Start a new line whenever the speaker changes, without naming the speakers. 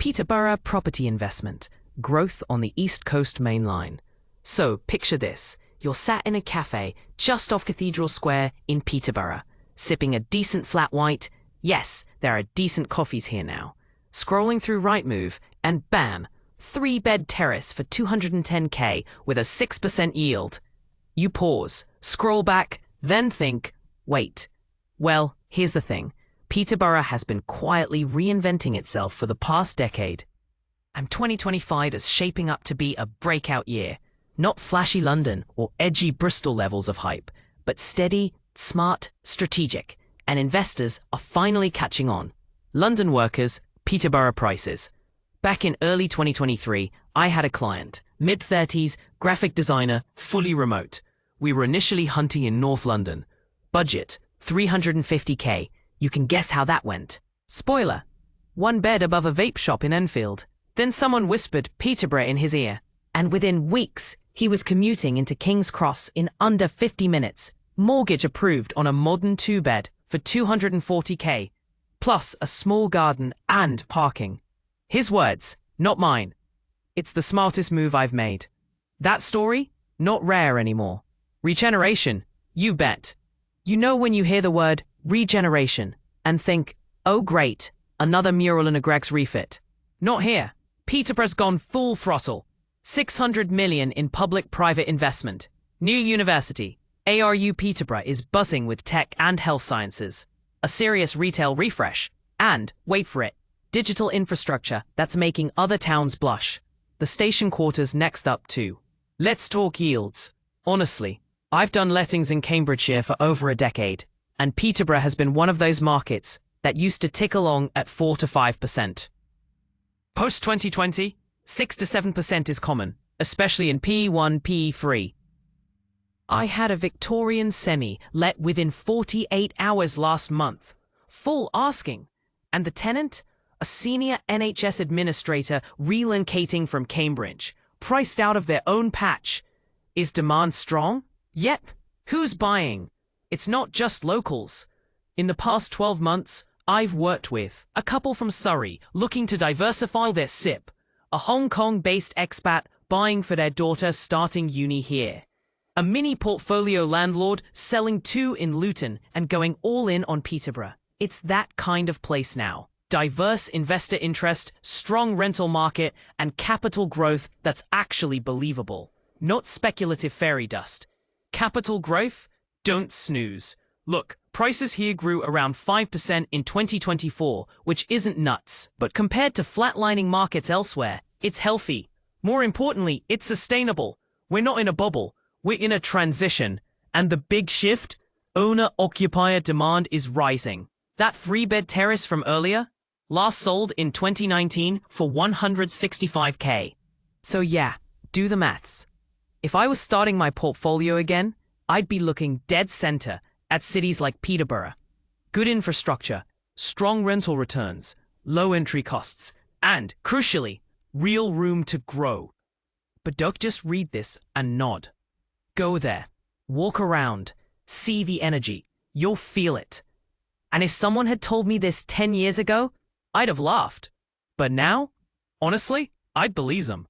Peterborough property investment, growth on the East Coast main line. So, picture this. You're sat in a cafe just off Cathedral Square in Peterborough, sipping a decent flat white. Yes, there are decent coffees here now. Scrolling through Rightmove, and bam, 3-bed terrace for 210k with a 6% yield. You pause, scroll back, then think, wait. Well, here's the thing. Peterborough has been quietly reinventing itself for the past decade. And 2025 is shaping up to be a breakout year. Not flashy London or edgy Bristol levels of hype, but steady, smart, strategic. And investors are finally catching on. London workers, Peterborough prices. Back in early 2023, I had a client, mid-30s, graphic designer, fully remote. We were initially hunting in North London. Budget, 350k. You can guess how that went. Spoiler, 1 bed above a vape shop in Enfield. Then someone whispered Peterborough in his ear. And within weeks, he was commuting into King's Cross in under 50 minutes. Mortgage approved on a modern 2-bed for 240k. Plus a small garden and parking. His words, not mine. It's the smartest move I've made. That story? Not rare anymore. Regeneration? You bet. You know when you hear the word regeneration and think, oh great, another mural in a Greg's refit. Not here. Peterborough's gone full throttle. 600 million in public-private investment. New university. ARU Peterborough is buzzing with tech and health sciences. A serious retail refresh. And, wait for it, digital infrastructure that's making other towns blush. The station quarters next up too. Let's talk yields. Honestly, I've done lettings in Cambridgeshire for over a decade, and Peterborough has been one of those markets that used to tick along at 4 to 5%. Post-2020, 6 to 7% is common, especially in PE1, PE3. I had a Victorian semi let within 48 hours last month, full asking, and the tenant, a senior NHS administrator relocating from Cambridge, priced out of their own patch. Is demand strong? Yep. Who's buying? It's not just locals. In the past 12 months, I've worked with a couple from Surrey looking to diversify their SIP, a Hong Kong-based expat buying for their daughter starting uni here, a mini portfolio landlord selling 2 in Luton and going all in on Peterborough. It's that kind of place now. Diverse investor interest, strong rental market, and capital growth that's actually believable. Not speculative fairy dust. Capital growth? Don't snooze. Look, prices here grew around 5% in 2024, which isn't nuts. But compared to flatlining markets elsewhere, it's healthy. More importantly, it's sustainable. We're not in a bubble. We're in a transition. And the big shift? Owner-occupier demand is rising. That 3-bed terrace from earlier? Last sold in 2019 for 165k. So yeah, do the maths. If I was starting my portfolio again, I'd be looking dead center at cities like Peterborough. Good infrastructure, strong rental returns, low entry costs, and, crucially, real room to grow. But don't just read this and nod. Go there, walk around, see the energy. You'll feel it. And if someone had told me this 10 years ago, I'd have laughed. But now, honestly, I'd believe them.